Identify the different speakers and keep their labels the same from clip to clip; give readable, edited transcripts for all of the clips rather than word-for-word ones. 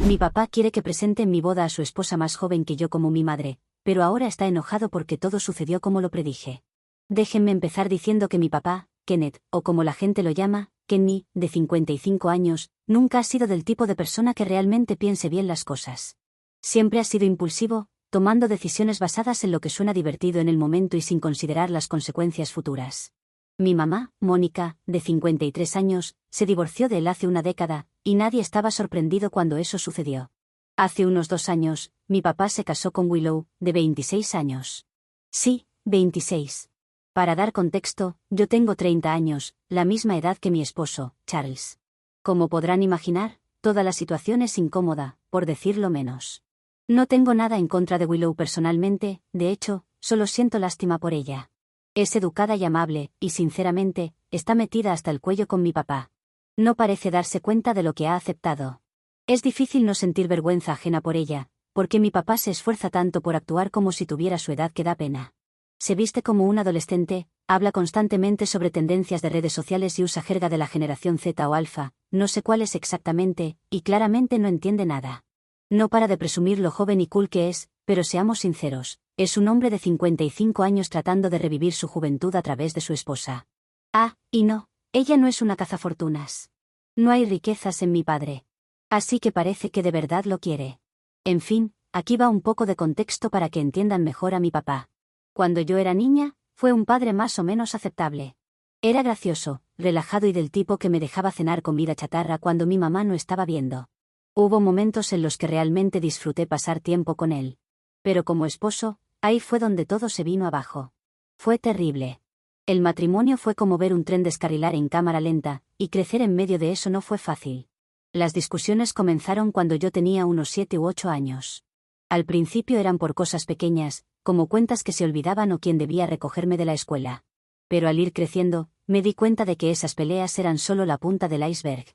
Speaker 1: Mi papá quiere que presente en mi boda a su esposa más joven que yo como mi madre, pero ahora está enojado porque todo sucedió como lo predije. Déjenme empezar diciendo que mi papá, Kenneth, o como la gente lo llama, Kenny, de 55 años, nunca ha sido del tipo de persona que realmente piense bien las cosas. Siempre ha sido impulsivo, tomando decisiones basadas en lo que suena divertido en el momento y sin considerar las consecuencias futuras. Mi mamá, Mónica, de 53 años, se divorció de él hace una década, y nadie estaba sorprendido cuando eso sucedió. Hace unos 2 años, mi papá se casó con Willow, de 26 años. Sí, 26. Para dar contexto, yo tengo 30 años, la misma edad que mi esposo, Charles. Como podrán imaginar, toda la situación es incómoda, por decirlo menos. No tengo nada en contra de Willow personalmente, de hecho, solo siento lástima por ella. Es educada y amable, y sinceramente, está metida hasta el cuello con mi papá. No parece darse cuenta de lo que ha aceptado. Es difícil no sentir vergüenza ajena por ella, porque mi papá se esfuerza tanto por actuar como si tuviera su edad que da pena. Se viste como un adolescente, habla constantemente sobre tendencias de redes sociales y usa jerga de la generación Z o alfa, no sé cuál es exactamente, y claramente no entiende nada. No para de presumir lo joven y cool que es, pero seamos sinceros, es un hombre de 55 años tratando de revivir su juventud a través de su esposa. Ah, y no, ella no es una cazafortunas. No hay riquezas en mi padre. Así que parece que de verdad lo quiere. En fin, aquí va un poco de contexto para que entiendan mejor a mi papá. Cuando yo era niña, fue un padre más o menos aceptable. Era gracioso, relajado y del tipo que me dejaba cenar comida chatarra cuando mi mamá no estaba viendo. Hubo momentos en los que realmente disfruté pasar tiempo con él. Pero como esposo, ahí fue donde todo se vino abajo. Fue terrible. El matrimonio fue como ver un tren descarrilar en cámara lenta, y crecer en medio de eso no fue fácil. Las discusiones comenzaron cuando yo tenía unos 7 u 8 años. Al principio eran por cosas pequeñas, como cuentas que se olvidaban o quién debía recogerme de la escuela. Pero al ir creciendo, me di cuenta de que esas peleas eran solo la punta del iceberg.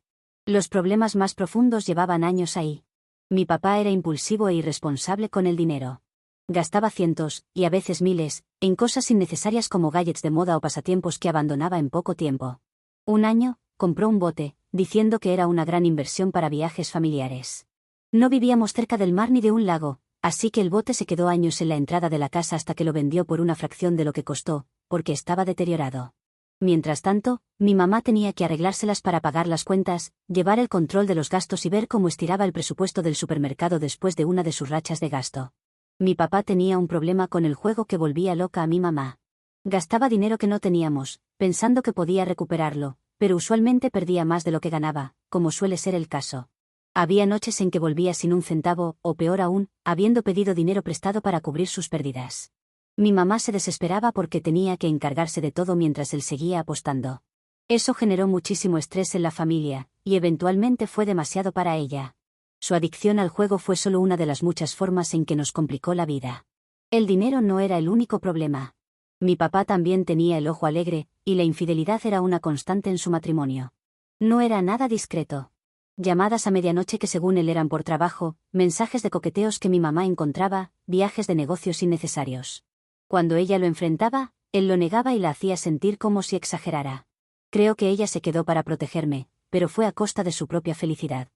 Speaker 1: Los problemas más profundos llevaban años ahí. Mi papá era impulsivo e irresponsable con el dinero. Gastaba cientos, y a veces miles, en cosas innecesarias como gadgets de moda o pasatiempos que abandonaba en poco tiempo. Un año, compró un bote, diciendo que era una gran inversión para viajes familiares. No vivíamos cerca del mar ni de un lago, así que el bote se quedó años en la entrada de la casa hasta que lo vendió por una fracción de lo que costó, porque estaba deteriorado. Mientras tanto, mi mamá tenía que arreglárselas para pagar las cuentas, llevar el control de los gastos y ver cómo estiraba el presupuesto del supermercado después de una de sus rachas de gasto. Mi papá tenía un problema con el juego que volvía loca a mi mamá. Gastaba dinero que no teníamos, pensando que podía recuperarlo, pero usualmente perdía más de lo que ganaba, como suele ser el caso. Había noches en que volvía sin un centavo, o peor aún, habiendo pedido dinero prestado para cubrir sus pérdidas. Mi mamá se desesperaba porque tenía que encargarse de todo mientras él seguía apostando. Eso generó muchísimo estrés en la familia, y eventualmente fue demasiado para ella. Su adicción al juego fue solo una de las muchas formas en que nos complicó la vida. El dinero no era el único problema. Mi papá también tenía el ojo alegre, y la infidelidad era una constante en su matrimonio. No era nada discreto. Llamadas a medianoche que según él eran por trabajo, mensajes de coqueteos que mi mamá encontraba, viajes de negocios innecesarios. Cuando ella lo enfrentaba, él lo negaba y la hacía sentir como si exagerara. Creo que ella se quedó para protegerme, pero fue a costa de su propia felicidad.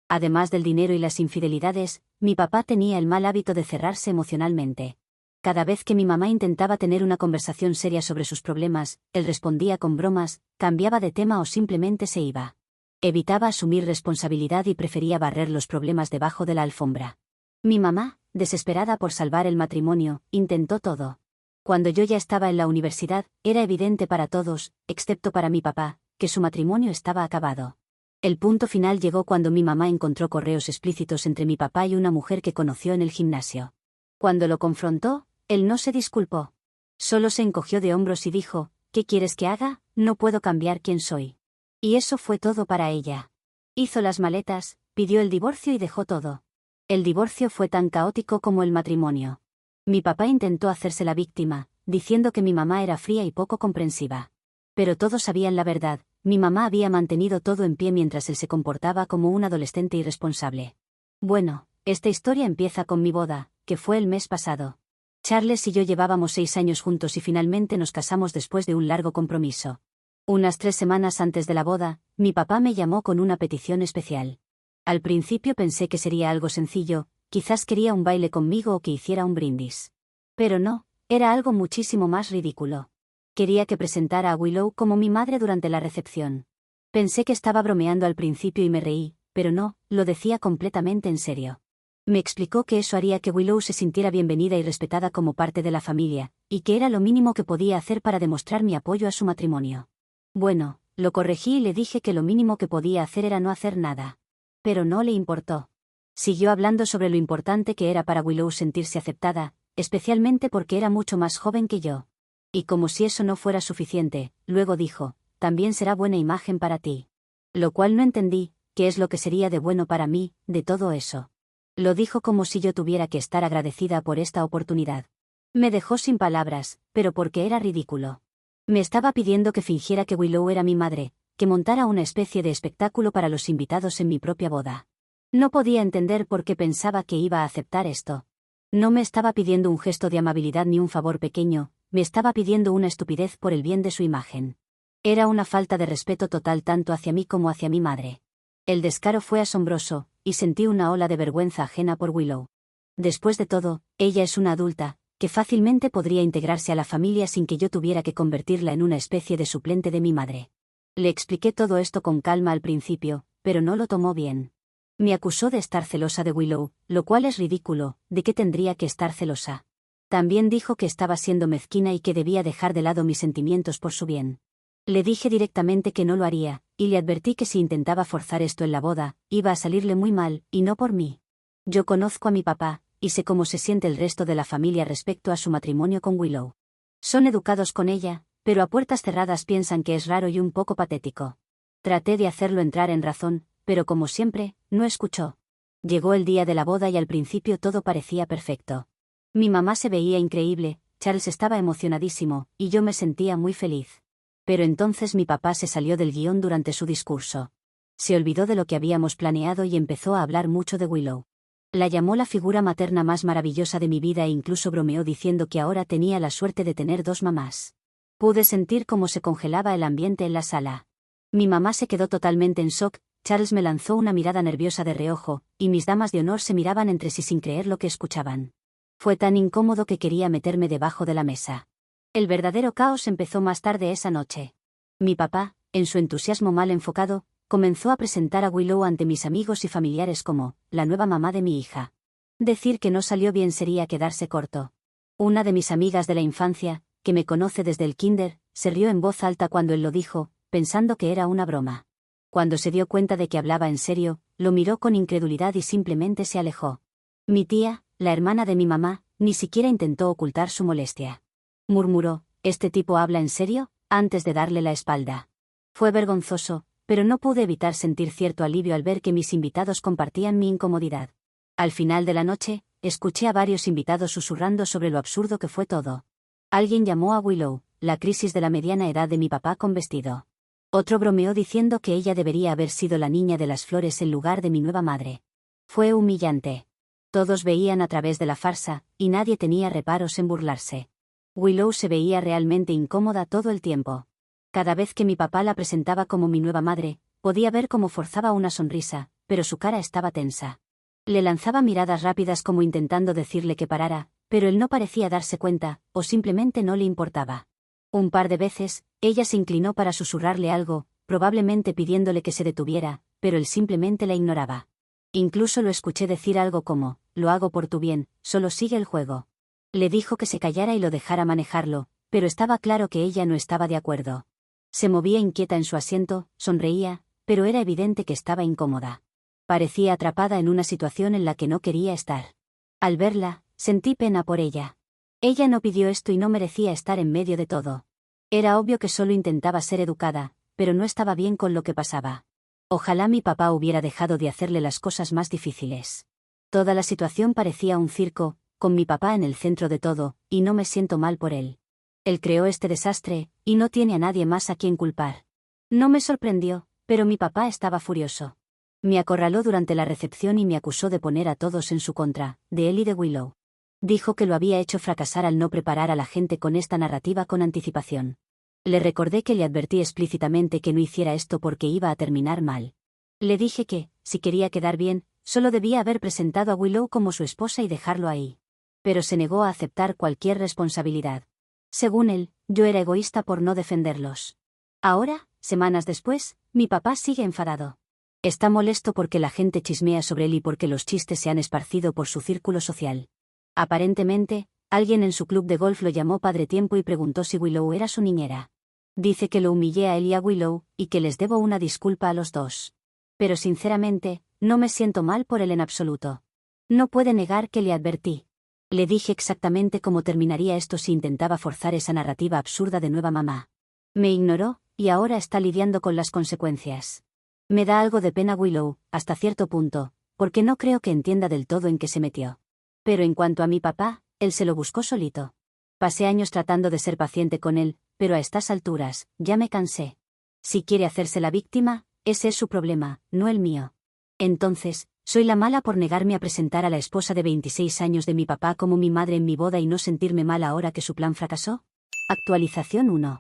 Speaker 1: Además del dinero y las infidelidades, mi papá tenía el mal hábito de cerrarse emocionalmente. Cada vez que mi mamá intentaba tener una conversación seria sobre sus problemas, él respondía con bromas, cambiaba de tema o simplemente se iba. Evitaba asumir responsabilidad y prefería barrer los problemas debajo de la alfombra. Mi mamá, desesperada por salvar el matrimonio, intentó todo. Cuando yo ya estaba en la universidad, era evidente para todos, excepto para mi papá, que su matrimonio estaba acabado. El punto final llegó cuando mi mamá encontró correos explícitos entre mi papá y una mujer que conoció en el gimnasio. Cuando lo confrontó, él no se disculpó. Solo se encogió de hombros y dijo, ¿qué quieres que haga? No puedo cambiar quién soy. Y eso fue todo para ella. Hizo las maletas, pidió el divorcio y dejó todo. El divorcio fue tan caótico como el matrimonio. Mi papá intentó hacerse la víctima, diciendo que mi mamá era fría y poco comprensiva. Pero todos sabían la verdad, mi mamá había mantenido todo en pie mientras él se comportaba como un adolescente irresponsable. Bueno, esta historia empieza con mi boda, que fue el mes pasado. Charles y yo llevábamos 6 años juntos y finalmente nos casamos después de un largo compromiso. Unas 3 semanas antes de la boda, mi papá me llamó con una petición especial. Al principio pensé que sería algo sencillo, quizás quería un baile conmigo o que hiciera un brindis. Pero no, era algo muchísimo más ridículo. Quería que presentara a Willow como mi madre durante la recepción. Pensé que estaba bromeando al principio y me reí, pero no, lo decía completamente en serio. Me explicó que eso haría que Willow se sintiera bienvenida y respetada como parte de la familia, y que era lo mínimo que podía hacer para demostrar mi apoyo a su matrimonio. Bueno, lo corregí y le dije que lo mínimo que podía hacer era no hacer nada. Pero no le importó. Siguió hablando sobre lo importante que era para Willow sentirse aceptada, especialmente porque era mucho más joven que yo. Y como si eso no fuera suficiente, luego dijo, también será buena imagen para ti. Lo cual no entendí, ¿qué es lo que sería de bueno para mí, de todo eso? Lo dijo como si yo tuviera que estar agradecida por esta oportunidad. Me dejó sin palabras, pero porque era ridículo. Me estaba pidiendo que fingiera que Willow era mi madre, que montara una especie de espectáculo para los invitados en mi propia boda. No podía entender por qué pensaba que iba a aceptar esto. No me estaba pidiendo un gesto de amabilidad ni un favor pequeño, me estaba pidiendo una estupidez por el bien de su imagen. Era una falta de respeto total tanto hacia mí como hacia mi madre. El descaro fue asombroso, y sentí una ola de vergüenza ajena por Willow. Después de todo, ella es una adulta, que fácilmente podría integrarse a la familia sin que yo tuviera que convertirla en una especie de suplente de mi madre. Le expliqué todo esto con calma al principio, pero no lo tomó bien. Me acusó de estar celosa de Willow, lo cual es ridículo, ¿de qué tendría que estar celosa? También dijo que estaba siendo mezquina y que debía dejar de lado mis sentimientos por su bien. Le dije directamente que no lo haría, y le advertí que si intentaba forzar esto en la boda, iba a salirle muy mal, y no por mí. Yo conozco a mi papá, y sé cómo se siente el resto de la familia respecto a su matrimonio con Willow. Son educados con ella, pero a puertas cerradas piensan que es raro y un poco patético. Traté de hacerlo entrar en razón, pero como siempre, no escuchó. Llegó el día de la boda y al principio todo parecía perfecto. Mi mamá se veía increíble, Charles estaba emocionadísimo, y yo me sentía muy feliz. Pero entonces mi papá se salió del guión durante su discurso. Se olvidó de lo que habíamos planeado y empezó a hablar mucho de Willow. La llamó la figura materna más maravillosa de mi vida e incluso bromeó diciendo que ahora tenía la suerte de tener dos mamás. Pude sentir cómo se congelaba el ambiente en la sala. Mi mamá se quedó totalmente en shock, Charles me lanzó una mirada nerviosa de reojo, y mis damas de honor se miraban entre sí sin creer lo que escuchaban. Fue tan incómodo que quería meterme debajo de la mesa. El verdadero caos empezó más tarde esa noche. Mi papá, en su entusiasmo mal enfocado, comenzó a presentar a Willow ante mis amigos y familiares como la nueva mamá de mi hija. Decir que no salió bien sería quedarse corto. Una de mis amigas de la infancia, que me conoce desde el kinder, se rió en voz alta cuando él lo dijo, pensando que era una broma. Cuando se dio cuenta de que hablaba en serio, lo miró con incredulidad y simplemente se alejó. Mi tía, la hermana de mi mamá, ni siquiera intentó ocultar su molestia. Murmuró, ¿este tipo habla en serio?, antes de darle la espalda. Fue vergonzoso, pero no pude evitar sentir cierto alivio al ver que mis invitados compartían mi incomodidad. Al final de la noche, escuché a varios invitados susurrando sobre lo absurdo que fue todo. Alguien llamó a Willow, la crisis de la mediana edad de mi papá con vestido. Otro bromeó diciendo que ella debería haber sido la niña de las flores en lugar de mi nueva madre. Fue humillante. Todos veían a través de la farsa, y nadie tenía reparos en burlarse. Willow se veía realmente incómoda todo el tiempo. Cada vez que mi papá la presentaba como mi nueva madre, podía ver cómo forzaba una sonrisa, pero su cara estaba tensa. Le lanzaba miradas rápidas como intentando decirle que parara, pero él no parecía darse cuenta, o simplemente no le importaba. Un par de veces, ella se inclinó para susurrarle algo, probablemente pidiéndole que se detuviera, pero él simplemente la ignoraba. Incluso lo escuché decir algo como, lo hago por tu bien, solo sigue el juego. Le dijo que se callara y lo dejara manejarlo, pero estaba claro que ella no estaba de acuerdo. Se movía inquieta en su asiento, sonreía, pero era evidente que estaba incómoda. Parecía atrapada en una situación en la que no quería estar. Al verla, sentí pena por ella. Ella no pidió esto y no merecía estar en medio de todo. Era obvio que solo intentaba ser educada, pero no estaba bien con lo que pasaba. Ojalá mi papá hubiera dejado de hacerle las cosas más difíciles. Toda la situación parecía un circo, con mi papá en el centro de todo, y no me siento mal por él. Él creó este desastre, y no tiene a nadie más a quien culpar. No me sorprendió, pero mi papá estaba furioso. Me acorraló durante la recepción y me acusó de poner a todos en su contra, de él y de Willow. Dijo que lo había hecho fracasar al no preparar a la gente con esta narrativa con anticipación. Le recordé que le advertí explícitamente que no hiciera esto porque iba a terminar mal. Le dije que, si quería quedar bien, solo debía haber presentado a Willow como su esposa y dejarlo ahí. Pero se negó a aceptar cualquier responsabilidad. Según él, yo era egoísta por no defenderlos. Ahora, semanas después, mi papá sigue enfadado. Está molesto porque la gente chismea sobre él y porque los chistes se han esparcido por su círculo social. Aparentemente, alguien en su club de golf lo llamó padre tiempo y preguntó si Willow era su niñera. Dice que lo humillé a él y a Willow, y que les debo una disculpa a los dos. Pero sinceramente, no me siento mal por él en absoluto. No puede negar que le advertí. Le dije exactamente cómo terminaría esto si intentaba forzar esa narrativa absurda de nueva mamá. Me ignoró, y ahora está lidiando con las consecuencias. Me da algo de pena Willow, hasta cierto punto, porque no creo que entienda del todo en qué se metió. Pero en cuanto a mi papá, él se lo buscó solito. Pasé años tratando de ser paciente con él, pero a estas alturas, ya me cansé. Si quiere hacerse la víctima, ese es su problema, no el mío. Entonces, ¿soy la mala por negarme a presentar a la esposa de 26 años de mi papá como mi madre en mi boda y no sentirme mal ahora que su plan fracasó? Actualización 1.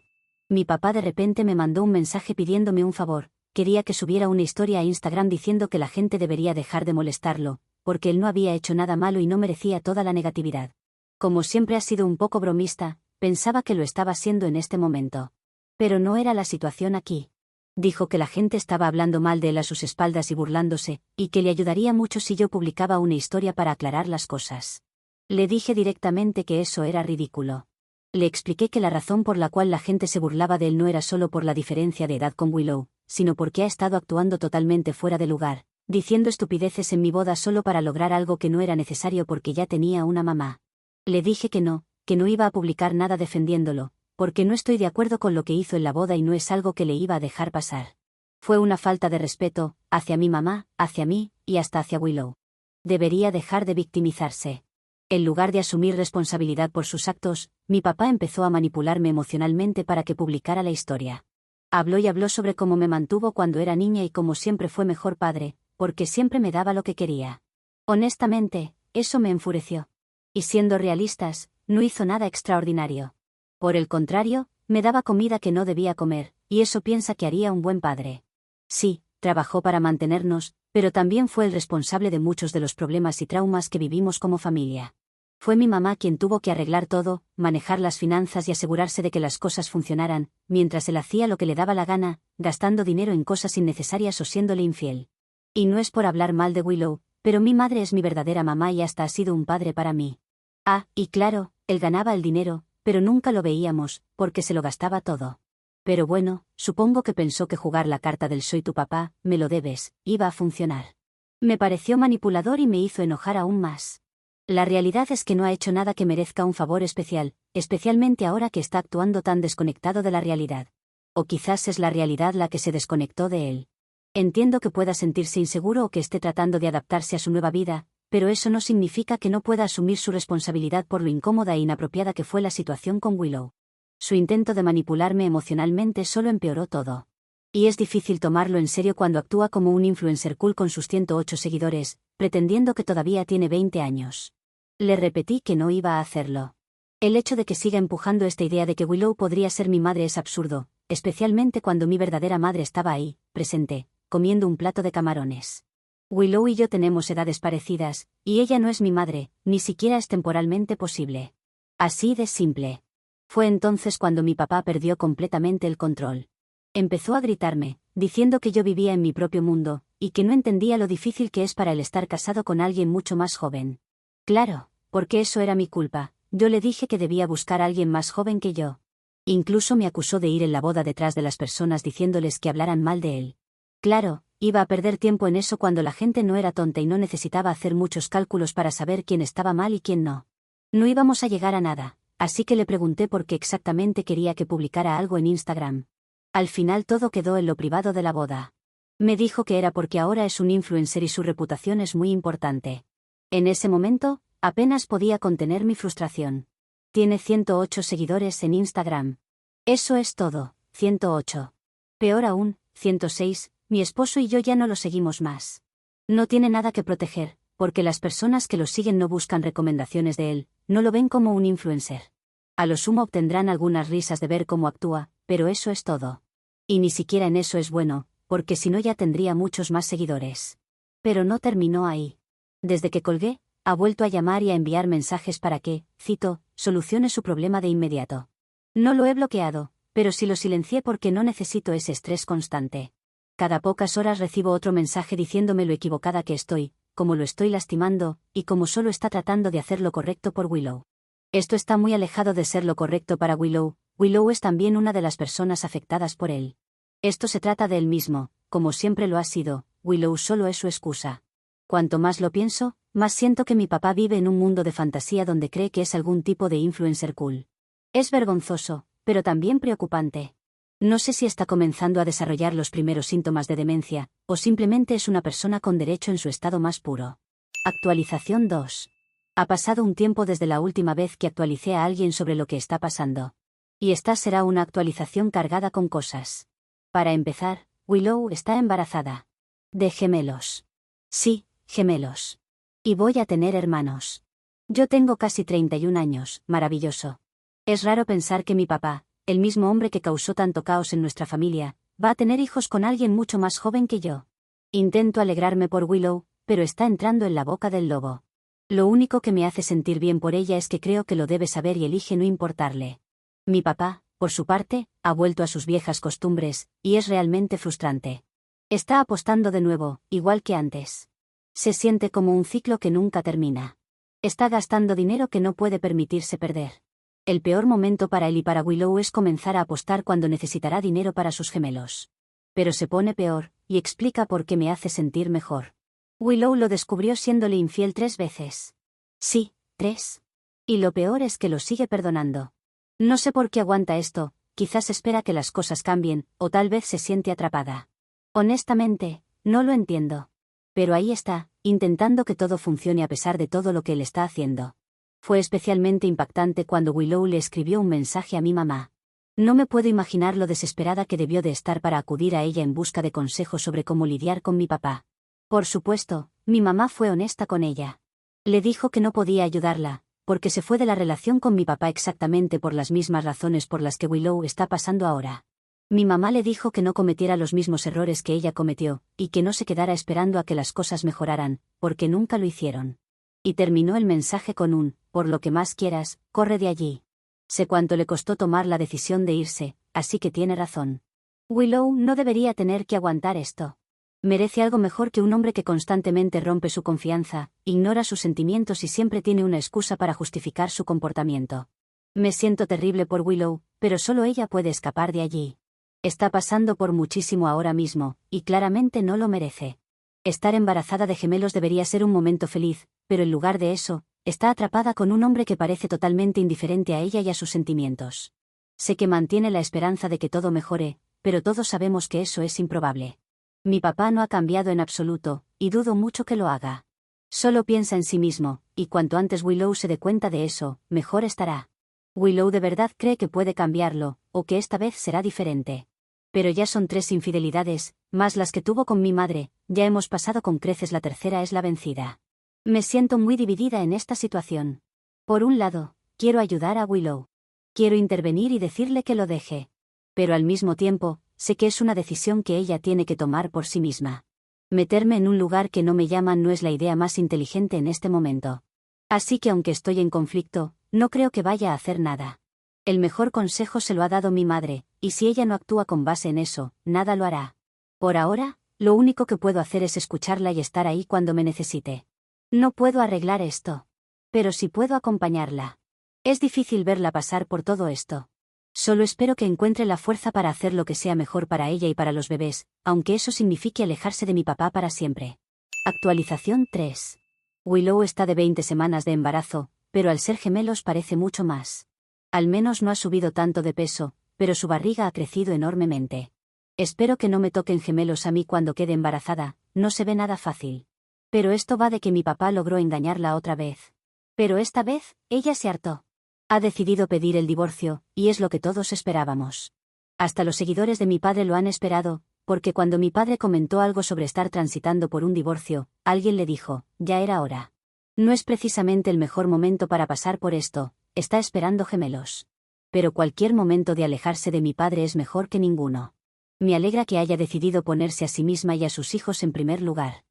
Speaker 1: Mi papá de repente me mandó un mensaje pidiéndome un favor. Quería que subiera una historia a Instagram diciendo que la gente debería dejar de molestarlo, porque él no había hecho nada malo y no merecía toda la negatividad. Como siempre ha sido un poco bromista, pensaba que lo estaba siendo en este momento. Pero no era la situación aquí. Dijo que la gente estaba hablando mal de él a sus espaldas y burlándose, y que le ayudaría mucho si yo publicaba una historia para aclarar las cosas. Le dije directamente que eso era ridículo. Le expliqué que la razón por la cual la gente se burlaba de él no era solo por la diferencia de edad con Willow, sino porque ha estado actuando totalmente fuera de lugar, diciendo estupideces en mi boda solo para lograr algo que no era necesario porque ya tenía una mamá. Le dije que no iba a publicar nada defendiéndolo, porque no estoy de acuerdo con lo que hizo en la boda y no es algo que le iba a dejar pasar. Fue una falta de respeto, hacia mi mamá, hacia mí, y hasta hacia Willow. Debería dejar de victimizarse. En lugar de asumir responsabilidad por sus actos, mi papá empezó a manipularme emocionalmente para que publicara la historia. Habló y habló sobre cómo me mantuvo cuando era niña y cómo siempre fue mejor padre, porque siempre me daba lo que quería. Honestamente, eso me enfureció. Y siendo realistas, no hizo nada extraordinario. Por el contrario, me daba comida que no debía comer, y eso piensa que haría un buen padre. Sí, trabajó para mantenernos, pero también fue el responsable de muchos de los problemas y traumas que vivimos como familia. Fue mi mamá quien tuvo que arreglar todo, manejar las finanzas y asegurarse de que las cosas funcionaran, mientras él hacía lo que le daba la gana, gastando dinero en cosas innecesarias o siéndole infiel. Y no es por hablar mal de Willow, pero mi madre es mi verdadera mamá y hasta ha sido un padre para mí. Ah, y claro, él ganaba el dinero, pero nunca lo veíamos, porque se lo gastaba todo. Pero bueno, supongo que pensó que jugar la carta del soy tu papá, me lo debes, iba a funcionar. Me pareció manipulador y me hizo enojar aún más. La realidad es que no ha hecho nada que merezca un favor especial, especialmente ahora que está actuando tan desconectado de la realidad. O quizás es la realidad la que se desconectó de él. Entiendo que pueda sentirse inseguro o que esté tratando de adaptarse a su nueva vida, pero eso no significa que no pueda asumir su responsabilidad por lo incómoda e inapropiada que fue la situación con Willow. Su intento de manipularme emocionalmente solo empeoró todo. Y es difícil tomarlo en serio cuando actúa como un influencer cool con sus 108 seguidores, pretendiendo que todavía tiene 20 años. Le repetí que no iba a hacerlo. El hecho de que siga empujando esta idea de que Willow podría ser mi madre es absurdo, especialmente cuando mi verdadera madre estaba ahí, presente, comiendo un plato de camarones. Willow y yo tenemos edades parecidas, y ella no es mi madre, ni siquiera es temporalmente posible. Así de simple. Fue entonces cuando mi papá perdió completamente el control. Empezó a gritarme, diciendo que yo vivía en mi propio mundo, y que no entendía lo difícil que es para él estar casado con alguien mucho más joven. Claro, porque eso era mi culpa, yo le dije que debía buscar a alguien más joven que yo. Incluso me acusó de ir en la boda detrás de las personas diciéndoles que hablaran mal de él. Claro, iba a perder tiempo en eso cuando la gente no era tonta y no necesitaba hacer muchos cálculos para saber quién estaba mal y quién no. No íbamos a llegar a nada, así que le pregunté por qué exactamente quería que publicara algo en Instagram. Al final todo quedó en lo privado de la boda. Me dijo que era porque ahora es un influencer y su reputación es muy importante. En ese momento, apenas podía contener mi frustración. Tiene 108 seguidores en Instagram. Eso es todo, 108. Peor aún, 106, mi esposo y yo ya no lo seguimos más. No tiene nada que proteger, porque las personas que lo siguen no buscan recomendaciones de él, no lo ven como un influencer. A lo sumo obtendrán algunas risas de ver cómo actúa, pero eso es todo. Y ni siquiera en eso es bueno, porque si no ya tendría muchos más seguidores. Pero no terminó ahí. Desde que colgué, ha vuelto a llamar y a enviar mensajes para que, cito, solucione su problema de inmediato. No lo he bloqueado, pero sí lo silencié porque no necesito ese estrés constante. Cada pocas horas recibo otro mensaje diciéndome lo equivocada que estoy, cómo lo estoy lastimando, y cómo solo está tratando de hacer lo correcto por Willow. Esto está muy alejado de ser lo correcto para Willow. Willow es también una de las personas afectadas por él. Esto se trata de él mismo, como siempre lo ha sido. Willow solo es su excusa. Cuanto más lo pienso, más siento que mi papá vive en un mundo de fantasía donde cree que es algún tipo de influencer cool. Es vergonzoso, pero también preocupante. No sé si está comenzando a desarrollar los primeros síntomas de demencia, o simplemente es una persona con derecho en su estado más puro. Actualización 2. Ha pasado un tiempo desde la última vez que actualicé a alguien sobre lo que está pasando. Y esta será una actualización cargada con cosas. Para empezar, Willow está embarazada. De gemelos. Sí, gemelos. Y voy a tener hermanos. Yo tengo casi 31 años, maravilloso. Es raro pensar que mi papá, el mismo hombre que causó tanto caos en nuestra familia, va a tener hijos con alguien mucho más joven que yo. Intento alegrarme por Willow, pero está entrando en la boca del lobo. Lo único que me hace sentir bien por ella es que creo que lo debe saber y elige no importarle. Mi papá, por su parte, ha vuelto a sus viejas costumbres, y es realmente frustrante. Está apostando de nuevo, igual que antes. Se siente como un ciclo que nunca termina. Está gastando dinero que no puede permitirse perder. El peor momento para él y para Willow es comenzar a apostar cuando necesitará dinero para sus gemelos. Pero se pone peor, y explica por qué me hace sentir mejor. Willow lo descubrió siéndole infiel 3 veces. Sí, 3. Y lo peor es que lo sigue perdonando. No sé por qué aguanta esto, quizás espera que las cosas cambien, o tal vez se siente atrapada. Honestamente, no lo entiendo. Pero ahí está, intentando que todo funcione a pesar de todo lo que él está haciendo. Fue especialmente impactante cuando Willow le escribió un mensaje a mi mamá. No me puedo imaginar lo desesperada que debió de estar para acudir a ella en busca de consejos sobre cómo lidiar con mi papá. Por supuesto, mi mamá fue honesta con ella. Le dijo que no podía ayudarla, porque se fue de la relación con mi papá exactamente por las mismas razones por las que Willow está pasando ahora. Mi mamá le dijo que no cometiera los mismos errores que ella cometió, y que no se quedara esperando a que las cosas mejoraran, porque nunca lo hicieron. Y terminó el mensaje con un, por lo que más quieras, corre de allí. Sé cuánto le costó tomar la decisión de irse, así que tiene razón. Willow no debería tener que aguantar esto. Merece algo mejor que un hombre que constantemente rompe su confianza, ignora sus sentimientos y siempre tiene una excusa para justificar su comportamiento. Me siento terrible por Willow, pero solo ella puede escapar de allí. Está pasando por muchísimo ahora mismo, y claramente no lo merece. Estar embarazada de gemelos debería ser un momento feliz, pero en lugar de eso, está atrapada con un hombre que parece totalmente indiferente a ella y a sus sentimientos. Sé que mantiene la esperanza de que todo mejore, pero todos sabemos que eso es improbable. Mi papá no ha cambiado en absoluto, y dudo mucho que lo haga. Solo piensa en sí mismo, y cuanto antes Willow se dé cuenta de eso, mejor estará. Willow de verdad cree que puede cambiarlo, o que esta vez será diferente. Pero ya son 3 infidelidades, más las que tuvo con mi madre, ya hemos pasado con creces la tercera es la vencida. Me siento muy dividida en esta situación. Por un lado, quiero ayudar a Willow. Quiero intervenir y decirle que lo deje. Pero al mismo tiempo, sé que es una decisión que ella tiene que tomar por sí misma. Meterme en un lugar que no me llaman no es la idea más inteligente en este momento. Así que aunque estoy en conflicto, no creo que vaya a hacer nada. El mejor consejo se lo ha dado mi madre, y si ella no actúa con base en eso, nada lo hará. Por ahora, lo único que puedo hacer es escucharla y estar ahí cuando me necesite. No puedo arreglar esto. Pero sí puedo acompañarla. Es difícil verla pasar por todo esto. Solo espero que encuentre la fuerza para hacer lo que sea mejor para ella y para los bebés, aunque eso signifique alejarse de mi papá para siempre. Actualización 3. Willow está de 20 semanas de embarazo, pero al ser gemelos parece mucho más. Al menos no ha subido tanto de peso, pero su barriga ha crecido enormemente. Espero que no me toquen gemelos a mí cuando quede embarazada, no se ve nada fácil. Pero esto va de que mi papá logró engañarla otra vez. Pero esta vez, ella se hartó. Ha decidido pedir el divorcio, y es lo que todos esperábamos. Hasta los seguidores de mi padre lo han esperado, porque cuando mi padre comentó algo sobre estar transitando por un divorcio, alguien le dijo, ya era hora. No es precisamente el mejor momento para pasar por esto, está esperando gemelos. Pero cualquier momento de alejarse de mi padre es mejor que ninguno. Me alegra que haya decidido ponerse a sí misma y a sus hijos en primer lugar.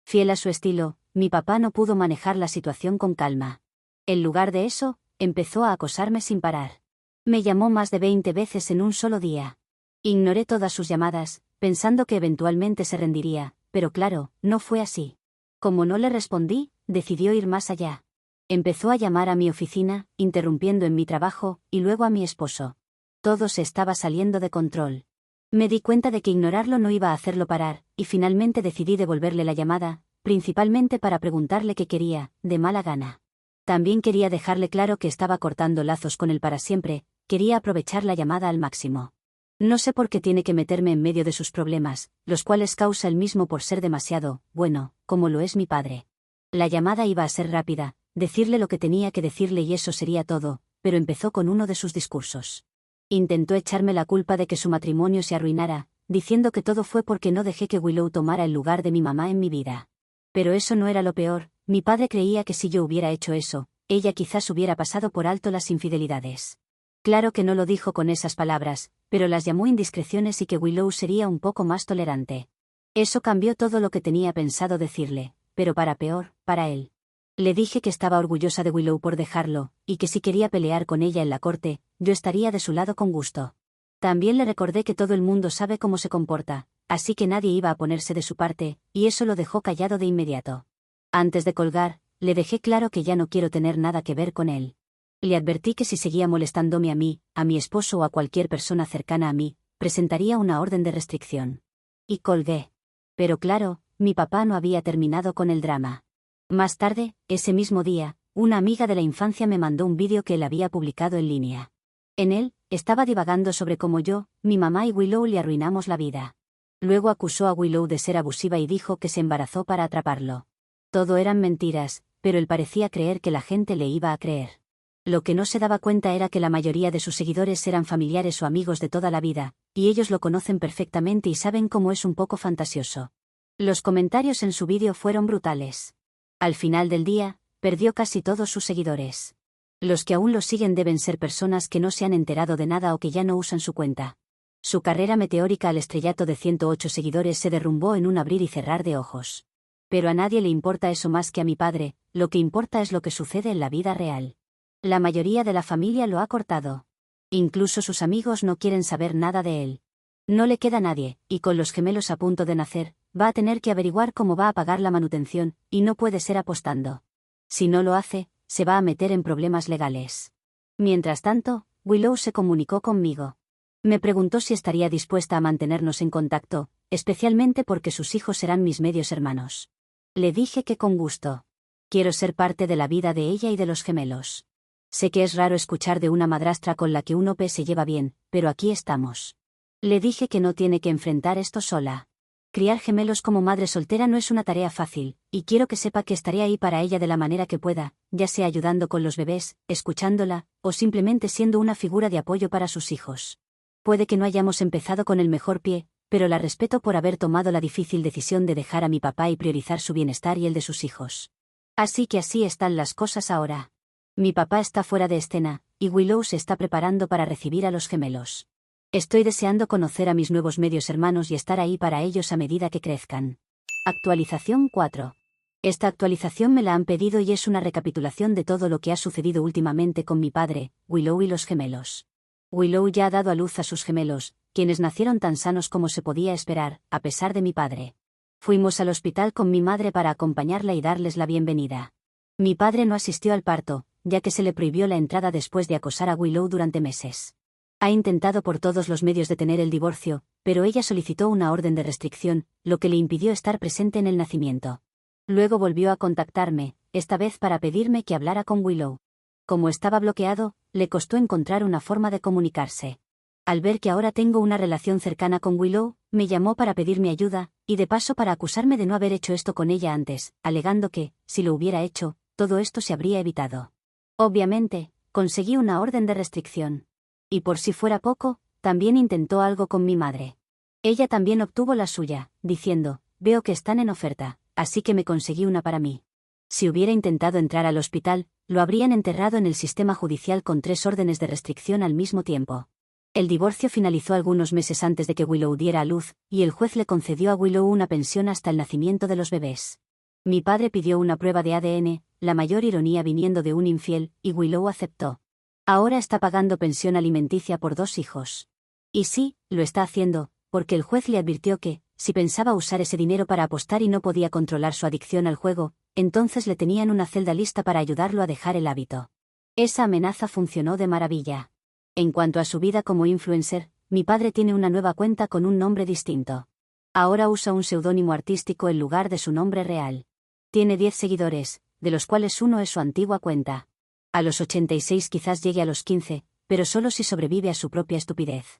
Speaker 1: Fiel a su estilo, mi papá no pudo manejar la situación con calma. En lugar de eso, empezó a acosarme sin parar. Me llamó más de 20 veces en un solo día. Ignoré todas sus llamadas, pensando que eventualmente se rendiría, pero claro, no fue así. Como no le respondí, decidió ir más allá. Empezó a llamar a mi oficina, interrumpiendo en mi trabajo, y luego a mi esposo. Todo se estaba saliendo de control. Me di cuenta de que ignorarlo no iba a hacerlo parar, y finalmente decidí devolverle la llamada, principalmente para preguntarle qué quería, de mala gana. También quería dejarle claro que estaba cortando lazos con él para siempre, quería aprovechar la llamada al máximo. No sé por qué tiene que meterme en medio de sus problemas, los cuales causa él mismo por ser demasiado, bueno, como lo es mi padre. La llamada iba a ser rápida, decirle lo que tenía que decirle y eso sería todo, pero empezó con uno de sus discursos. Intentó echarme la culpa de que su matrimonio se arruinara, diciendo que todo fue porque no dejé que Willow tomara el lugar de mi mamá en mi vida. Pero eso no era lo peor, mi padre creía que si yo hubiera hecho eso, ella quizás hubiera pasado por alto las infidelidades. Claro que no lo dijo con esas palabras, pero las llamó indiscreciones y que Willow sería un poco más tolerante. Eso cambió todo lo que tenía pensado decirle, pero para peor, para él. Le dije que estaba orgullosa de Willow por dejarlo, y que si quería pelear con ella en la corte, yo estaría de su lado con gusto. También le recordé que todo el mundo sabe cómo se comporta, así que nadie iba a ponerse de su parte, y eso lo dejó callado de inmediato. Antes de colgar, le dejé claro que ya no quiero tener nada que ver con él. Le advertí que si seguía molestándome a mí, a mi esposo o a cualquier persona cercana a mí, presentaría una orden de restricción. Y colgué. Pero claro, mi papá no había terminado con el drama. Más tarde, ese mismo día, una amiga de la infancia me mandó un vídeo que él había publicado en línea. En él, estaba divagando sobre cómo yo, mi mamá y Willow le arruinamos la vida. Luego acusó a Willow de ser abusiva y dijo que se embarazó para atraparlo. Todo eran mentiras, pero él parecía creer que la gente le iba a creer. Lo que no se daba cuenta era que la mayoría de sus seguidores eran familiares o amigos de toda la vida, y ellos lo conocen perfectamente y saben cómo es un poco fantasioso. Los comentarios en su vídeo fueron brutales. Al final del día, perdió casi todos sus seguidores. Los que aún lo siguen deben ser personas que no se han enterado de nada o que ya no usan su cuenta. Su carrera meteórica al estrellato de 108 seguidores se derrumbó en un abrir y cerrar de ojos. Pero a nadie le importa eso más que a mi padre, lo que importa es lo que sucede en la vida real. La mayoría de la familia lo ha cortado. Incluso sus amigos no quieren saber nada de él. No le queda nadie, y con los gemelos a punto de nacer, va a tener que averiguar cómo va a pagar la manutención, y no puede ser apostando. Si no lo hace, se va a meter en problemas legales. Mientras tanto, Willow se comunicó conmigo. Me preguntó si estaría dispuesta a mantenernos en contacto, especialmente porque sus hijos serán mis medios hermanos. Le dije que con gusto. Quiero ser parte de la vida de ella y de los gemelos. Sé que es raro escuchar de una madrastra con la que un OP se lleva bien, pero aquí estamos. Le dije que no tiene que enfrentar esto sola. Criar gemelos como madre soltera no es una tarea fácil, y quiero que sepa que estaré ahí para ella de la manera que pueda, ya sea ayudando con los bebés, escuchándola, o simplemente siendo una figura de apoyo para sus hijos. Puede que no hayamos empezado con el mejor pie, pero la respeto por haber tomado la difícil decisión de dejar a mi papá y priorizar su bienestar y el de sus hijos. Así que así están las cosas ahora. Mi papá está fuera de escena, y Willow se está preparando para recibir a los gemelos. Estoy deseando conocer a mis nuevos medios hermanos y estar ahí para ellos a medida que crezcan. Actualización 4. Esta actualización me la han pedido y es una recapitulación de todo lo que ha sucedido últimamente con mi padre, Willow y los gemelos. Willow ya ha dado a luz a sus gemelos, quienes nacieron tan sanos como se podía esperar, a pesar de mi padre. Fuimos al hospital con mi madre para acompañarla y darles la bienvenida. Mi padre no asistió al parto, ya que se le prohibió la entrada después de acosar a Willow durante meses. Ha intentado por todos los medios detener el divorcio, pero ella solicitó una orden de restricción, lo que le impidió estar presente en el nacimiento. Luego volvió a contactarme, esta vez para pedirme que hablara con Willow. Como estaba bloqueado, le costó encontrar una forma de comunicarse. Al ver que ahora tengo una relación cercana con Willow, me llamó para pedirme ayuda, y de paso para acusarme de no haber hecho esto con ella antes, alegando que, si lo hubiera hecho, todo esto se habría evitado. Obviamente, conseguí una orden de restricción. Y por si fuera poco, también intentó algo con mi madre. Ella también obtuvo la suya, diciendo, veo que están en oferta, así que me conseguí una para mí. Si hubiera intentado entrar al hospital, lo habrían enterrado en el sistema judicial con 3 órdenes de restricción al mismo tiempo. El divorcio finalizó algunos meses antes de que Willow diera a luz, y el juez le concedió a Willow una pensión hasta el nacimiento de los bebés. Mi padre pidió una prueba de ADN, la mayor ironía viniendo de un infiel, y Willow aceptó. Ahora está pagando pensión alimenticia por 2 hijos. Y sí, lo está haciendo, porque el juez le advirtió que, si pensaba usar ese dinero para apostar y no podía controlar su adicción al juego, entonces le tenían una celda lista para ayudarlo a dejar el hábito. Esa amenaza funcionó de maravilla. En cuanto a su vida como influencer, mi padre tiene una nueva cuenta con un nombre distinto. Ahora usa un seudónimo artístico en lugar de su nombre real. Tiene 10 seguidores, de los cuales uno es su antigua cuenta. A los 86 quizás llegue a los 15, pero solo si sobrevive a su propia estupidez.